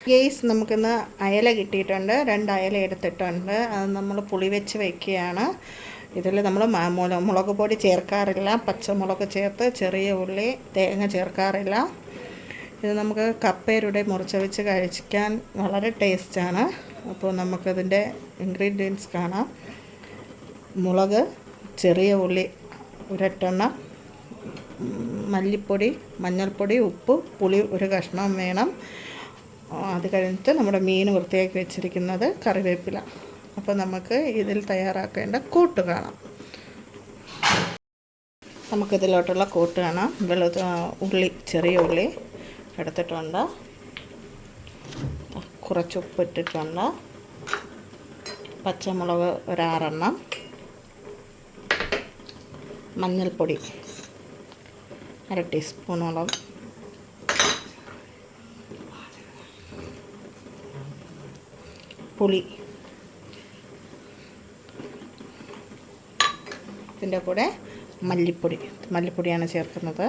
Guys, നമുക്കിന്ന് അയല കിട്ടിയിട്ടുണ്ട്. 2 അയല എടുത്തിട്ടുണ്ട്. അത് നമ്മൾ പുളി വെച്ച് വയ്ക്കുകയാണ്. ഇതിൽ നമ്മൾ മുളക് പൊടി ചേർക്കാറില്ല. പച്ചമുളക് ചേർത്ത്, ചെറിയ ഉള്ളി, തേങ്ങ ചേർക്കാറില്ല. ഇത് നമുക്ക് കപ്പയുടെ മുറിച്ച് വെച്ച് കഴിക്കാൻ വളരെ ടേസ്റ്റാണ്. അപ്പോൾ നമുക്കതിൻ്റെ ഇൻഗ്രീഡിയൻസ് കാണാം. മുളക്, ചെറിയ ഉള്ളി 1 എണ്ണം, മല്ലിപ്പൊടി, മഞ്ഞൾപ്പൊടി, ഉപ്പ്, പുളി 1 കഷ്ണം വേണം. അത് കഴിഞ്ഞിട്ട് നമ്മുടെ മീൻ വൃത്തിയാക്കി വെച്ചിരിക്കുന്നത്, കറിവേപ്പില. അപ്പോൾ നമുക്ക് ഇതിൽ തയ്യാറാക്കേണ്ട കൂട്ട് കാണാം. നമുക്കിതിലോട്ടുള്ള കൂട്ട് കാണാം. ഉള്ളി, ചെറിയ ഉള്ളി എടുത്തിട്ടുണ്ട്. കുറച്ച് ഉപ്പ് ഇട്ടിട്ടുണ്ട്. പച്ചമുളക് 6 എണ്ണം, മഞ്ഞൾപ്പൊടി 1/2 ടീസ്പൂണോളം, പുളി, ഇതിൻ്റെ കൂടെ മല്ലിപ്പൊടിയാണ് ചേർക്കുന്നത്.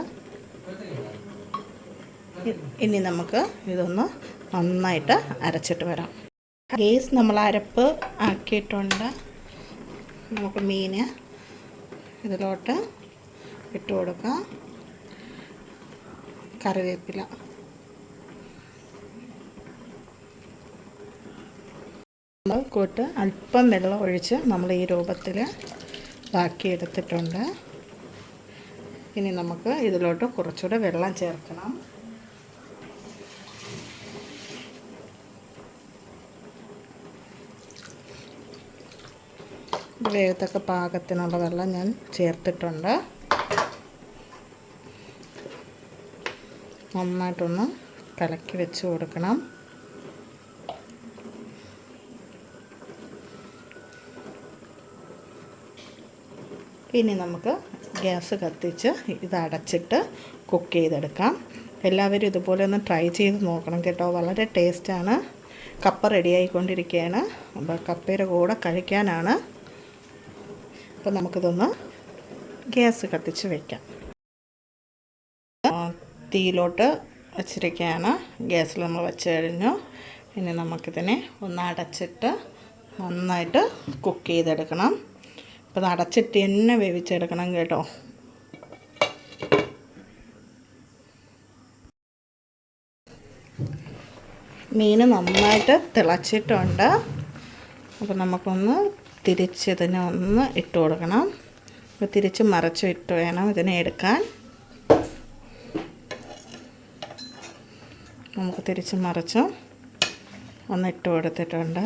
ഇനി നമുക്ക് ഇതൊന്ന് നന്നായിട്ട് അരച്ചിട്ട് വരാം. ഗെയ്സ്, നമ്മൾ അരപ്പ് ആക്കിയിട്ടുണ്ട്. നമുക്ക് മീൻ ഇതിലോട്ട് ഇട്ട് കൊടുക്കാം. കറിവേപ്പില, കൂട്ട് അല്പം വെള്ളം ഒഴിച്ച് നമ്മൾ ഈ രൂപത്തിൽ ബാക്കിയെടുത്തിട്ടുണ്ട്. ഇനി നമുക്ക് ഇതിലോട്ട് കുറച്ചുകൂടെ വെള്ളം ചേർക്കണം. വേഗത്തൊക്കെ പാകത്തിനുള്ള വെള്ളം ഞാൻ ചേർത്തിട്ടുണ്ട്. നന്നായിട്ടൊന്ന് കലക്കി വെച്ച് കൊടുക്കണം. ഇനി നമുക്ക് ഗ്യാസ് കത്തിച്ച് ഇത് അടച്ചിട്ട് കുക്ക് ചെയ്തെടുക്കാം. എല്ലാവരും ഇതുപോലെ ഒന്ന് ട്രൈ ചെയ്ത് നോക്കണം കേട്ടോ. വളരെ ടേസ്റ്റാണ്. കപ്പ റെഡിയായിക്കൊണ്ടിരിക്കുകയാണ്. അപ്പോൾ കപ്പയുടെ കൂടെ കഴിക്കാനാണ്. അപ്പോൾ നമുക്കിതൊന്ന് ഗ്യാസ് കത്തിച്ച് വയ്ക്കാം. തീയിലോട്ട് വച്ചിരിക്കുകയാണ്. ഗ്യാസിൽ നമ്മൾ വെച്ച് കഴിഞ്ഞു. ഇനി നമുക്കിതിനെ ഒന്ന് അടച്ചിട്ട് നന്നായിട്ട് കുക്ക് ചെയ്തെടുക്കണം. അപ്പോൾ അത് അടച്ചിട്ട് തന്നെ വേവിച്ചെടുക്കണം കേട്ടോ. മീൻ നന്നായിട്ട് തിളച്ചിട്ടുണ്ട്. അപ്പോൾ നമുക്കൊന്ന് തിരിച്ചിതിനെ ഒന്ന് ഇട്ട് കൊടുക്കണം. അപ്പോൾ തിരിച്ച് മറിച്ച് ഇട്ട് വേണം ഇതിനെ എടുക്കാൻ. നമുക്ക് തിരിച്ച് മറിച്ച് ഒന്ന് ഇട്ട് കൊടുത്തിട്ടുണ്ട്.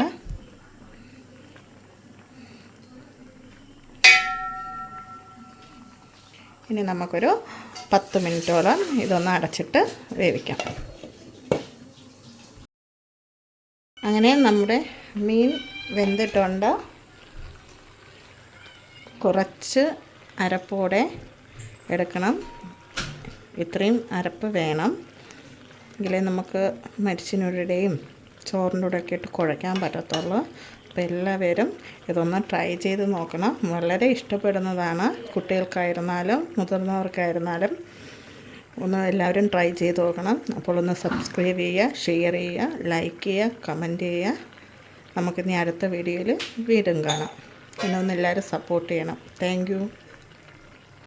ഇനി നമുക്കൊരു 10 മിനിറ്റോളം ഇതൊന്ന് അടച്ചിട്ട് വേവിക്കാം. അങ്ങനെ നമ്മുടെ മീൻ വെന്തിട്ടുണ്ട്. കുറച്ച് അരപ്പോടെ എടുക്കണം. ഇത്രയും അരപ്പ് വേണം. എങ്കിലേ നമുക്ക് മരിച്ചിനുടെയും ചോറിൻ്റെ കൂടെയൊക്കെ ഇട്ട് കുഴയ്ക്കാൻ പറ്റത്തുള്ളൂ. അപ്പോൾ എല്ലാവരും ഇതൊന്ന് ട്രൈ ചെയ്ത് നോക്കണം. വളരെ ഇഷ്ടപ്പെടുന്നതാണ്. കുട്ടികൾക്കായിരുന്നാലും മുതിർന്നവർക്കായിരുന്നാലും ഒന്ന് എല്ലാവരും ട്രൈ ചെയ്ത് നോക്കണം. അപ്പോൾ ഒന്ന് സബ്സ്ക്രൈബ് ചെയ്യുക, ഷെയർ ചെയ്യുക, ലൈക്ക് ചെയ്യുക, കമൻറ്റ് ചെയ്യുക. നമുക്കിനി അടുത്ത വീഡിയോയിൽ വീണ്ടും കാണാം. എന്നെ ഒന്ന് എല്ലാവരും സപ്പോർട്ട് ചെയ്യണം. Thank you.